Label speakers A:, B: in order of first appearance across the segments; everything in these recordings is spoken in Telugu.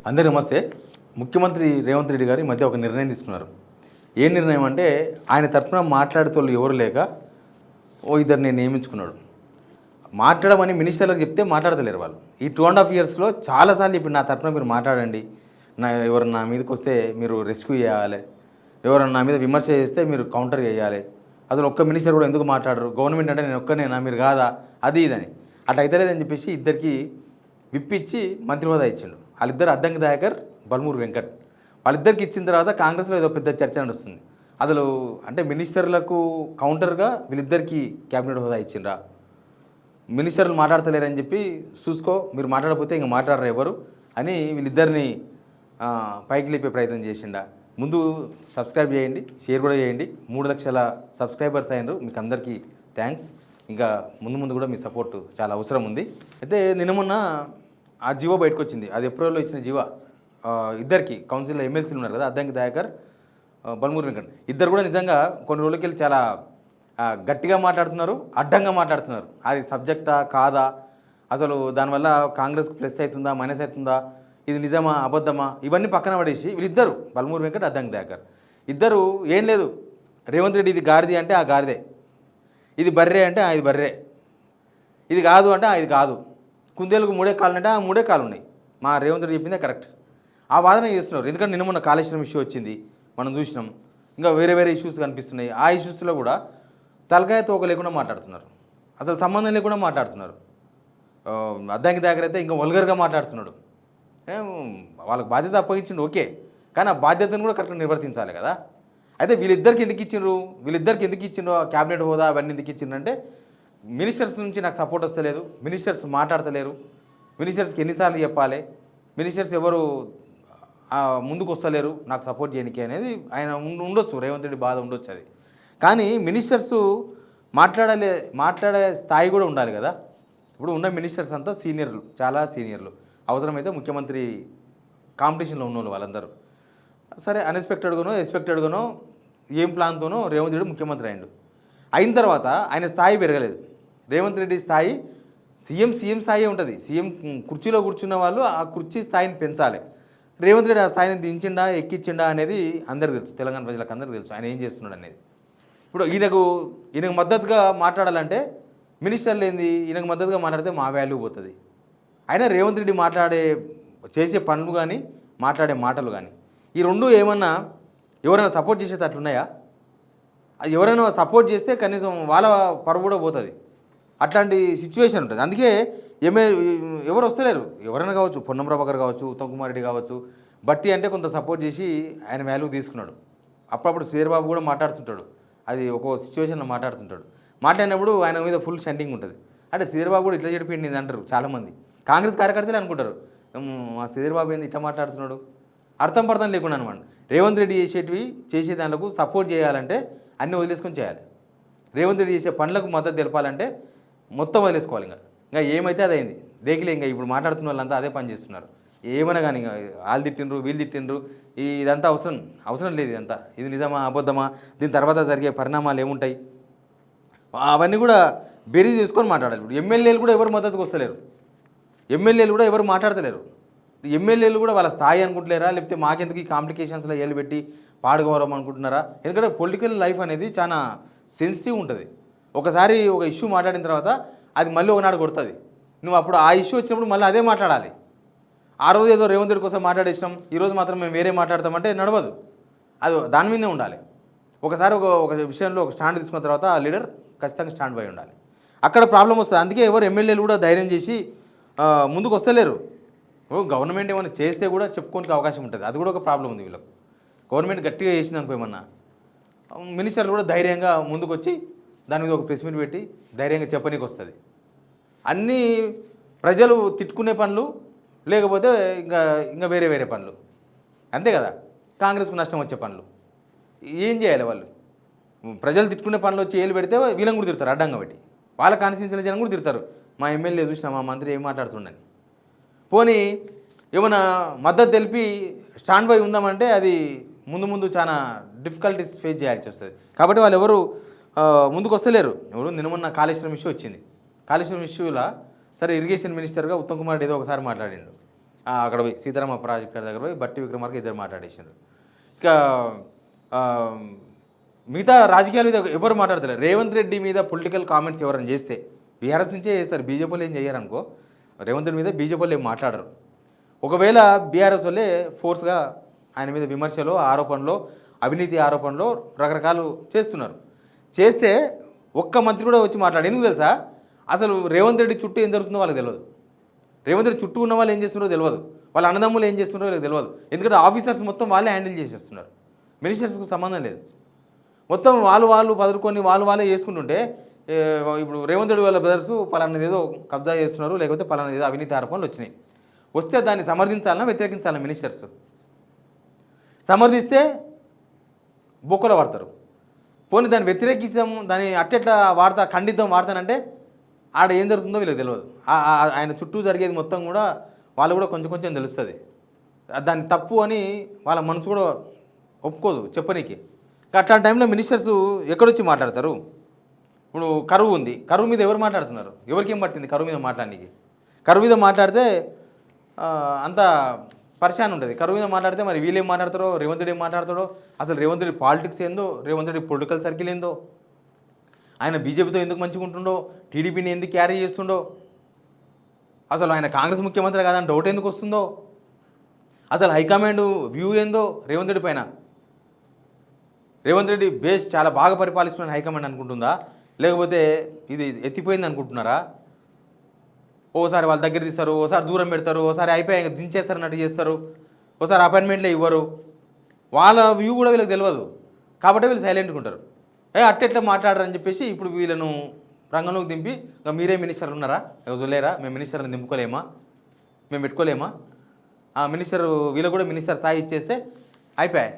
A: అందరికీ నమస్తే. ముఖ్యమంత్రి రేవంత్ రెడ్డి గారు ఈ మధ్య ఒక నిర్ణయం తీసుకున్నారు. ఏ నిర్ణయం అంటే ఆయన తరఫున మాట్లాడేటోళ్ళు ఎవరు లేక ఇద్దరిని నియమించుకున్నాడు. మాట్లాడమని మినిస్టర్లకు చెప్తే మాట్లాడతలేరు వాళ్ళు. ఈ 2.5 ఇయర్స్లో చాలాసార్లు చెప్పి నా తరఫున మీరు మాట్లాడండి, ఎవరన్నా నా మీదకి వస్తే మీరు రెస్క్యూ చేయాలి, ఎవరన్నా నా మీద విమర్శ చేస్తే మీరు కౌంటర్ చేయాలి, అసలు ఒక్క మినిస్టర్ కూడా ఎందుకు మాట్లాడరు, గవర్నమెంట్ అంటే నేను ఒక్కనేనా, మీరు కాదా, అది ఇదని అట్లా అయితలేదని చెప్పేసి ఇద్దరికి విప్పిచ్చి మంత్రి హోదా ఇచ్చిండు. వాళ్ళిద్దరు అద్దంకి దయాకర్, బల్మూరు వెంకట్. వాళ్ళిద్దరికి ఇచ్చిన తర్వాత కాంగ్రెస్లో ఏదో పెద్ద చర్చ నడుస్తుంది. అసలు అంటే మినిస్టర్లకు కౌంటర్గా వీళ్ళిద్దరికి క్యాబినెట్ హోదా ఇచ్చిండ్రా, మినిస్టర్లు మాట్లాడతలేరని చెప్పి చూసుకో, మీరు మాట్లాడకపోతే ఇంకా మాట్లాడరు ఎవరు అని వీళ్ళిద్దరిని పైకి లేపే ప్రయత్నం చేసిండా. ముందు సబ్స్క్రైబ్ చేయండి, షేర్ కూడా చేయండి. 3 లక్షల సబ్స్క్రైబర్స్ అయినారు, మీకు అందరికీ థ్యాంక్స్. ఇంకా ముందు ముందు కూడా మీ సపోర్ట్ చాలా అవసరం ఉంది. అయితే నిన్న మొన్న ఆ జీవో బయటకు వచ్చింది. అది ఏప్రిల్లో ఇచ్చిన జీవో. ఇద్దరికి కౌన్సిల్లో ఎమ్మెల్సీలు ఉన్నారు కదా, అద్దంకి దయాకర్, బల్మూరు వెంకట్, ఇద్దరు కూడా నిజంగా కొన్ని రోజులకి వెళ్ళి చాలా గట్టిగా మాట్లాడుతున్నారు, అడ్డంగా మాట్లాడుతున్నారు. అది సబ్జెక్టా కాదా, అసలు దానివల్ల కాంగ్రెస్కి ప్లస్ అవుతుందా మైనస్ అవుతుందా, ఇది నిజమా అబద్ధమా, ఇవన్నీ పక్కన పడేసి వీళ్ళిద్దరు బల్మూరు వెంకట్, అద్దంకి దయాకర్ ఇద్దరు ఏం లేదు, రేవంత్ రెడ్డి ఇది గాడిది అంటే ఆ గాడిదే, ఇది బర్రే అంటే ఇది బర్రే, ఇది కాదు అంటే ఇది కాదు, కుందేలకు 3 కాళ్ళు అంటే ఆ 3 కాళ్ళు ఉన్నాయి, మా రేవంత్ రెడ్డి చెప్పిందే కరెక్ట్, ఆ వాదన చేస్తున్నారు. ఎందుకంటే నిన్న మొన్న కాళేశ్వరం ఇష్యూ వచ్చింది, మనం చూసినాం. ఇంకా వేరే వేరే ఇష్యూస్ కనిపిస్తున్నాయి. ఆ ఇష్యూస్లో కూడా తలకాయ తోక లేకుండా మాట్లాడుతున్నారు, అసలు సంబంధం లేకుండా మాట్లాడుతున్నారు. అద్దంకి దగ్గర అయితే ఇంకా వల్గర్గా మాట్లాడుతున్నాడు. వాళ్ళకి బాధ్యత అప్పగించిండు ఓకే, కానీ ఆ బాధ్యతను కూడా కరెక్ట్గా నిర్వర్తించాలి కదా. అయితే వీళ్ళిద్దరికి ఎందుకు ఇచ్చిండ్రు క్యాబినెట్ హోదా అవన్నీ ఎందుకు ఇచ్చిండ్రు అంటే, మినిస్టర్స్ నుంచి నాకు సపోర్ట్ వస్తలేదు, మినిస్టర్స్ మాట్లాడతలేరు, మినిస్టర్స్కి ఎన్నిసార్లు చెప్పాలి, మినిస్టర్స్ ఎవరు ముందుకు వస్తలేరు నాకు సపోర్ట్ చేయడానికి అనేది ఆయన ఉండొచ్చు, రేవంత్ రెడ్డి బాధ ఉండొచ్చు అది. కానీ మినిస్టర్స్ మాట్లాడే స్థాయి కూడా ఉండాలి కదా. ఇప్పుడు ఉన్న మినిస్టర్స్ అంతా సీనియర్లు, చాలా సీనియర్లు, అవసరమైతే ముఖ్యమంత్రి కాంపిటీషన్లో ఉన్నోళ్ళు వాళ్ళందరూ. సరే అన్ఎక్స్పెక్టెడ్గానో ఎక్స్పెక్టెడ్గానో ఏం ప్లాన్తోనో రేవంత్ రెడ్డి ముఖ్యమంత్రి అయిన తర్వాత ఆయన స్థాయి పెరగలేదు. రేవంత్ రెడ్డి స్థాయి సీఎం స్థాయి ఉంటుంది. సీఎం కుర్చీలో కూర్చున్న వాళ్ళు ఆ కుర్చీ స్థాయిని పెంచాలి. రేవంత్ రెడ్డి ఆ స్థాయిని దించిండా ఎక్కించిండా అనేది అందరికీ తెలుసు, తెలంగాణ ప్రజలకు అందరికీ తెలుసు ఆయన ఏం చేస్తున్నాడు అనేది. ఇప్పుడు ఈయనకు మద్దతుగా మాట్లాడాలంటే మినిస్టర్లు ఏంది, ఈయనకు మద్దతుగా మాట్లాడితే మా వాల్యూ పోతుంది. అయినా రేవంత్ రెడ్డి చేసే పనులు కానీ మాట్లాడే మాటలు కానీ ఈ రెండు ఏమన్నా ఎవరైనా సపోర్ట్ చేసేటట్లున్నాయా? ఎవరైనా సపోర్ట్ చేస్తే కనీసం వాళ్ళ పరువు కూడా పోతుంది. అట్లాంటి సిచ్యువేషన్ ఉంటుంది. అందుకే ఎవరు వస్తలేరు, ఎవరైనా కావచ్చు, పొన్నం ప్రభాకర్ కావచ్చు, ఉత్తమ్ కుమార్ రెడ్డి కావచ్చు. బట్టి అంటే కొంత సపోర్ట్ చేసి ఆయన వాల్యూ తీసుకున్నాడు. అప్పుడప్పుడు శ్రీబాబు కూడా మాట్లాడుతుంటాడు, అది ఒక్కో సిచ్యువేషన్లో మాట్లాడినప్పుడు ఆయన మీద ఫుల్ షంటింగ్ ఉంటుంది. అంటే శ్రీబాబు కూడా ఇట్లా చెడిపోయింది అంటారు చాలామంది. కాంగ్రెస్ కార్యకర్తలే అనుకుంటారు, మా శ్రీబాబు ఏంది ఇట్లా మాట్లాడుతున్నాడు, అర్థం లేకుండా అనమాట. రేవంత్ రెడ్డి చేసే దానికి సపోర్ట్ చేయాలంటే అన్నీ వదిలేసుకొని చేయాలి. రేవంత్ రెడ్డి చేసే పనులకు మద్దతు తెలపాలంటే మొత్తం వదిలేసుకోవాలి. ఇంకా ఏమైతే అది అయింది దేకిలే. ఇంకా ఇప్పుడు మాట్లాడుతున్న వాళ్ళంతా అదే పని చేస్తున్నారు. ఏమైనా కానీ ఇంకా వాళ్ళు తిట్టిండ్రు వీళ్ళు తిట్టిండ్రు, ఇదంతా అవసరం లేదు. ఇదంతా ఇది నిజమా అబద్ధమా, దీని తర్వాత జరిగే పరిణామాలు ఏముంటాయి, అవన్నీ కూడా బేరీజ్ చేసుకొని మాట్లాడాలి. ఇప్పుడు ఎమ్మెల్యేలు కూడా ఎవరు మద్దతుకు వస్తలేరు, ఎమ్మెల్యేలు కూడా ఎవరు మాట్లాడతలేరు. ఎమ్మెల్యేలు కూడా వాళ్ళ స్థాయి అనుకుంటలేరా, లేకపోతే మాకెందుకు ఈ కాంప్లికేషన్స్లో ఏళ్ళు పెట్టి పాడుకోవడం అనుకుంటున్నారా? ఎందుకంటే పొలిటికల్ లైఫ్ అనేది చాలా సెన్సిటివ్ ఉంటుంది. ఒకసారి ఒక ఇష్యూ మాట్లాడిన తర్వాత అది మళ్ళీ ఒకనాడు కొడుతుంది. నువ్వు అప్పుడు ఆ ఇష్యూ వచ్చినప్పుడు మళ్ళీ అదే మాట్లాడాలి. ఆ రోజు ఏదో రేవంత్ రెడ్డి కోసం మాట్లాడేసినాం, ఈరోజు మాత్రం మేము వేరే మాట్లాడతామంటే నడవదు. అది దాని మీదే ఉండాలి. ఒకసారి ఒక విషయంలో ఒక స్టాండ్ తీసుకున్న తర్వాత ఆ లీడర్ ఖచ్చితంగా స్టాండ్ బై ఉండాలి. అక్కడ ప్రాబ్లం వస్తుంది. అందుకే ఎవరు ఎమ్మెల్యేలు కూడా ధైర్యం చేసి ముందుకు వస్తలేరు. గవర్నమెంట్ ఏమైనా చేస్తే కూడా చెప్పుకోనికి అవకాశం ఉంటుంది. అది కూడా ఒక ప్రాబ్లం ఉంది వీళ్ళకు. గవర్నమెంట్ గట్టిగా చేసింది అనుకో ఏమన్నా, మినిస్టర్లు కూడా ధైర్యంగా ముందుకు వచ్చి దాని మీద ఒక ప్రెస్ మీట్ పెట్టి ధైర్యంగా చెప్పనీకి వస్తుంది. అన్నీ ప్రజలు తిట్టుకునే పనులు, లేకపోతే ఇంకా వేరే పనులు, అంతే కదా. కాంగ్రెస్కు నష్టం వచ్చే పనులు ఏం చేయాలి వాళ్ళు? ప్రజలు తిట్టుకునే పనులు వచ్చి ఏళ్ళు పెడితే వీళ్ళని కూడా తిడతారు అడ్డంగా పెట్టి. వాళ్ళ కాన్స్టిట్యూన్సీల జనం కూడా తిడతారు, మా ఎమ్మెల్యే చూసినా మా మంత్రి ఏం మాట్లాడుతుండని. పోనీ ఏమైనా మద్దతు తెలిపి స్టాండ్ బై ఉందామంటే అది ముందు చాలా డిఫికల్టీస్ ఫేస్ చేయాల్సి వస్తుంది. కాబట్టి వాళ్ళు ఎవరు ముందుకు వస్తలేరు. ఎవరు నిన్న మొన్న కాళేశ్వరం ఇష్యూ వచ్చింది. కాళేశ్వరం ఇష్యూలో సరే ఇరిగేషన్ మినిస్టర్గా ఉత్తమ్ కుమార్ రెడ్డి ఏదో ఒకసారి మాట్లాడిండు. అక్కడ పోయి సీతారామ ప్రాజెక్ట్ దగ్గర పోయి బట్టి విక్రమార్క ఇద్దరు మాట్లాడేసారు. ఇక ఆ, మిగతా రాజకీయాల మీద ఎవరు మాట్లాడతలేరు. రేవంత్ రెడ్డి మీద పొలిటికల్ కామెంట్స్ ఎవరైనా చేస్తే బీఆర్ఎస్ నుంచే చేస్తారు, బీజేపీలో ఏం చేయరనుకో. రేవంత్ రెడ్డి మీద బీజేపీలో ఏం మాట్లాడరు. ఒకవేళ బీఆర్ఎస్ వాళ్ళే ఫోర్స్గా ఆయన మీద విమర్శలు, ఆరోపణలు, అవినీతి ఆరోపణలు రకరకాలు చేస్తున్నారు. చేస్తే ఒక్క మంత్రి కూడా వచ్చి మాట్లాడు. ఎందుకు తెలుసా? అసలు రేవంత్ రెడ్డి చుట్టూ ఏం జరుగుతుందో వాళ్ళకి తెలియదు. రేవంత్ రెడ్డి చుట్టూ ఉన్న వాళ్ళు ఏం చేస్తున్నారో తెలియదు. వాళ్ళ అన్నదమ్ములు ఏం చేస్తున్నారో వాళ్ళకి తెలియదు. ఎందుకంటే ఆఫీసర్స్ మొత్తం వాళ్ళే హ్యాండిల్ చేసేస్తున్నారు. మినిస్టర్స్కు సంబంధం లేదు. మొత్తం వాళ్ళు పదురుకొని వాళ్ళే చేసుకుంటుంటే ఇప్పుడు రేవంత్ రెడ్డి వాళ్ళ బ్రదర్స్ పలానాది ఏదో కబ్జా చేస్తున్నారు, లేకపోతే పలానాది ఏదో అవినీతి ఆరోపణలు వచ్చినాయి. వస్తే దాన్ని సమర్థించాలన్నా వ్యతిరేకించాలన్నా మినిస్టర్స్? సమర్థిస్తే బొక్కలో వాడతారు. పోనీ దాన్ని వ్యతిరేకించాము, దాన్ని అట్టెట్లా ఖండిద్దాం వాడతానంటే ఆడ ఏం జరుగుతుందో వీళ్ళకి తెలియదు. ఆయన చుట్టూ జరిగేది మొత్తం కూడా వాళ్ళు కూడా కొంచెం తెలుస్తుంది. దాన్ని తప్పు అని వాళ్ళ మనసు కూడా ఒప్పుకోదు చెప్పనీకి. అట్లాంటి టైంలో మినిస్టర్స్ ఎక్కడొచ్చి మాట్లాడతారు? ఇప్పుడు కరువు ఉంది, కరువు మీద ఎవరు మాట్లాడుతున్నారు? ఎవరికేం పట్టింది కరువు మీద మాట్లాడడానికి? కరువు మీద మాట్లాడితే అంతా పరిశాన్ ఉంటుంది. కరువు మీద మాట్లాడితే మరి వీళ్ళు ఏం మాట్లాడతారో, రేవంత్ రెడ్డి ఏం మాట్లాడతాడో, అసలు రేవంత్ రెడ్డి పాలిటిక్స్ ఏందో, రేవంత్ రెడ్డి పొలిటికల్ సర్కిల్ ఏందో, ఆయన బీజేపీతో ఎందుకు మంచిగా ఉంటుండో, టీడీపీని ఎందుకు క్యారీ చేస్తుండో, అసలు ఆయన కాంగ్రెస్ ముఖ్యమంత్రి కాదని డౌట్ ఎందుకు వస్తుందో, అసలు హైకమాండ్ వ్యూ ఏందో రేవంత్ రెడ్డి పైన. రేవంత్ రెడ్డి బేస్ చాలా బాగా పరిపాలిస్తున్న హైకమాండ్ అనుకుంటుందా, లేకపోతే ఇది ఎత్తిపోయింది అనుకుంటున్నారా? ఓసారి వాళ్ళ దగ్గర తీస్తారు, ఓసారి దూరం పెడతారు, ఓసారి అయిపోయి దించేస్తారు అన్నట్టు చేస్తారు, ఓసారి అపాయింట్మెంట్లే ఇవ్వరు. వాళ్ళ వ్యూ కూడా వీళ్ళకి తెలియదు. కాబట్టి వీళ్ళు సైలెంట్గా ఉంటారు. అట్టెట్లా మాట్లాడరని చెప్పేసి ఇప్పుడు వీళ్ళను రంగంలోకి దింపి మీరే మినిస్టర్లు ఉన్నారా, వదిలేరా, మేము మినిస్టర్ని దింపుకోలేమా, మేము పెట్టుకోలేమా, ఆ మినిస్టర్ వీళ్ళు కూడా మినిస్టర్ స్థాయి ఇచ్చేస్తే అయిపోయాయి,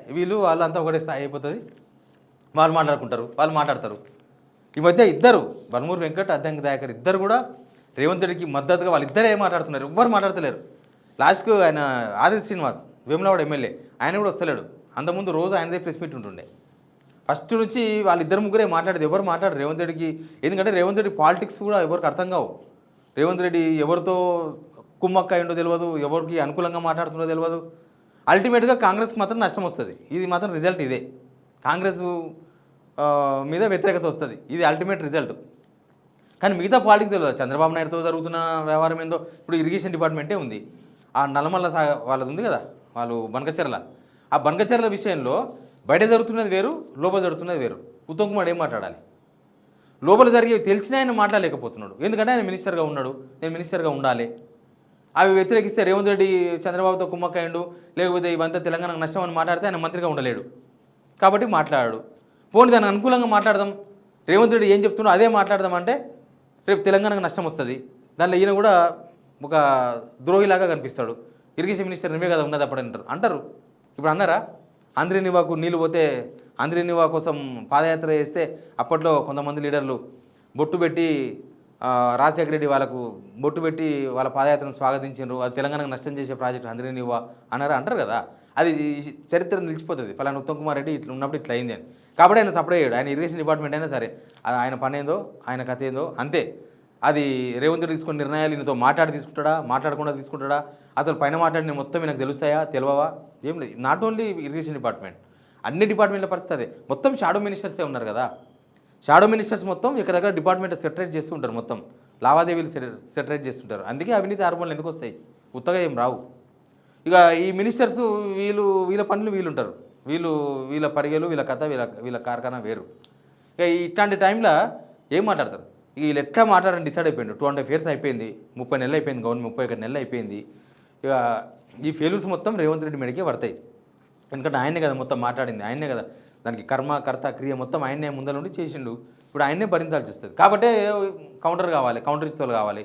A: వాళ్ళు అంతా ఒకటే స్థాయి అయిపోతుంది, వాళ్ళు మాట్లాడతారు. ఈ మధ్య ఇద్దరు బన్మూరు వెంకట్, అద్దంకి దయాకర్ ఇద్దరు కూడా రేవంత్ రెడ్డికి మద్దతుగా వాళ్ళిద్దరే మాట్లాడుతున్నారు. ఎవ్వరు మాట్లాడతలేరు. లాస్ట్కు ఆయన ఆదిత్య శ్రీనివాస్ వేములవాడ ఎమ్మెల్యే ఆయన కూడా వస్తలేడు. అంతకుముందు రోజు ఆయనదే ప్రెస్ మీట్ ఉంటుండే. ఫస్ట్ నుంచి వాళ్ళిద్దరు ముగ్గురే మాట్లాడేది, ఎవరు మాట్లాడరు రేవంత్ రెడ్డికి. ఎందుకంటే రేవంత్ రెడ్డి పాలిటిక్స్ కూడా ఎవరికి అర్థం కావు. రేవంత్ రెడ్డి ఎవరితో కుమ్మక్క అయిండో తెలియదు, ఎవరికి అనుకూలంగా మాట్లాడుతుండో తెలియదు. అల్టిమేట్గా కాంగ్రెస్కి మాత్రం నష్టం వస్తుంది. ఇది మాత్రం రిజల్ట్ ఇదే. కాంగ్రెస్ మీద వ్యతిరేకత వస్తుంది, ఇది అల్టిమేట్ రిజల్ట్. కానీ మిగతా పాలిటిక్స్ తెలియదు. చంద్రబాబు నాయుడుతో జరుగుతున్న వ్యవహారం ఏందో. ఇప్పుడు ఇరిగేషన్ డిపార్ట్మెంటే ఉంది, ఆ నల్లమల్ల వాళ్ళది ఉంది కదా, వాళ్ళు బనకచెర్ల. ఆ బనకచెర్ల విషయంలో బయట జరుగుతున్నది వేరు, లోపల జరుగుతున్నది వేరు. ఉత్తమ్ కుమార్ ఏం మాట్లాడాలి? లోపల జరిగేవి తెలిసినా ఆయన మాట్లాడలేకపోతున్నాడు. ఎందుకంటే ఆయన మినిస్టర్గా ఉన్నాడు, నేను మినిస్టర్గా ఉండాలి. అవి వ్యతిరేకిస్తే రేవంత్ రెడ్డి చంద్రబాబుతో కుమ్మక్కయ్యండు, లేకపోతే ఇవంతా తెలంగాణకు నష్టం అని మాట్లాడితే ఆయన మంత్రిగా ఉండలేడు. కాబట్టి మాట్లాడాడు. పోనీ దానికి అనుకూలంగా మాట్లాడదాం, రేవంత్ రెడ్డి ఏం చెప్తున్నాడో అదే మాట్లాడదామంటే రేపు తెలంగాణకు నష్టం వస్తుంది. దానిలో ఈయన కూడా ఒక ద్రోహిలాగా కనిపిస్తాడు. ఇరిగేషన్ మినిస్టర్ నువ్వే కదా ఉన్నది అప్పుడు అంటారు. ఇప్పుడు అన్నారా? ఆంధ్రనివాకు నీళ్ళు పోతే ఆంధ్రనివా కోసం పాదయాత్ర చేస్తే అప్పట్లో కొంతమంది లీడర్లు బొట్టు పెట్టి రాజశేఖర రెడ్డి వాళ్ళకు బొట్టు పెట్టి వాళ్ళ పాదయాత్రను స్వాగతించారు. అది తెలంగాణకు నష్టం చేసే ప్రాజెక్టు ఆంధ్రనివా అంటారు కదా. అది చరిత్ర నిలిచిపోతుంది. పలానా ఉత్తమ్ కుమార్ రెడ్డి ఇట్లా ఉన్నప్పుడు ఇట్లా అయింది అని. కాబట్టి ఆయన సపరేట్ అయ్యాడు. ఆయన ఇరిగేషన్ డిపార్ట్మెంట్ అయినా సరే ఆయన పని ఏందో, ఆయన కథ ఏందో అంతే. అది రేవంత్ రెడ్డి తీసుకున్న నిర్ణయాలు ఈయనతో తీసుకుంటాడా, మాట్లాడకుండా తీసుకుంటాడా, అసలు పైన మాట్లాడిన మొత్తం ఈయనకు తెలుస్తాయా, తెలియవా, ఏం లేదు. నాట్ ఓన్లీ ఇరిగేషన్ డిపార్ట్మెంట్, అన్ని డిపార్ట్మెంట్ల పరిస్థితి అదే. మొత్తం షాడో మినిస్టర్సే ఉన్నారు కదా. షాడో మినిస్టర్స్ మొత్తం ఇక్కడ దగ్గర డిపార్ట్మెంట్ సెటరేట్ చేస్తుంటారు, మొత్తం లావాదేవీలు సెటరేట్ చేస్తుంటారు. అందుకే అవినీతి ఆరోపణలు ఎందుకు వస్తాయి? ఉత్తగా ఏం రావు. ఇక ఈ మినిస్టర్స్ వీళ్ళ పనులు వీళ్ళుంటారు, వీళ్ళ పరిగెలు, వీళ్ళ కథ, వీళ్ళ కార్ఖానా వేరు. ఇక ఇట్లాంటి టైంలో ఏం మాట్లాడతారు? ఇక వీళ్ళు ఎట్లా మాట్లాడని డిసైడ్ అయిపోయింది. 2.5 years అయిపోయింది, 30 నెలలు అయిపోయింది, గవర్నమెంట్ 31 నెలలు అయిపోయింది. ఇక ఈ ఫెయిల్యూర్స్ మొత్తం రేవంత్ రెడ్డి మెడకే పడతాయి. ఎందుకంటే ఆయనే కదా మొత్తం మాట్లాడింది, ఆయనే కదా దానికి కర్మ కర్త క్రియ మొత్తం ఆయనే ముందర నుండి చేసిండు. ఇప్పుడు ఆయనే భరించాల్సి వస్తుంది. కాబట్టి కౌంటర్ కావాలి, కౌంటర్ ఇస్తోలు కావాలి.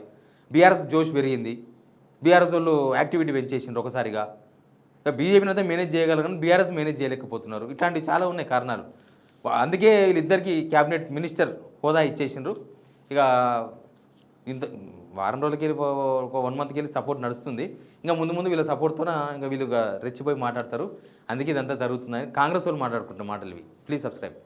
A: బీఆర్ఎస్ జోష్ పెరిగింది, బీఆర్ఎస్ వాళ్ళు యాక్టివిటీ పెంచేసిండ్రు ఒకసారిగా. ఇక బీజేపీని అయితే మేనేజ్ చేయగలరు కానీ బీఆర్ఎస్ మేనేజ్ చేయలేకపోతున్నారు. ఇట్లాంటివి చాలా ఉన్నాయి కారణాలు. అందుకే వీళ్ళిద్దరికీ క్యాబినెట్ మినిస్టర్ హోదా ఇచ్చేసిండ్రు. ఇక ఇంత వారం రోజులకి వెళ్ళి ఒక 1 monthకి వెళ్ళి సపోర్ట్ నడుస్తుంది. ఇంకా ముందు వీళ్ళ సపోర్ట్తోనే ఇంకా వీళ్ళు రెచ్చిపోయి మాట్లాడతారు. అందుకే ఇదంతా జరుగుతుందని కాంగ్రెస్ వాళ్ళు మాట్లాడుకుంటున్న మాటలు ఇవి. Please subscribe.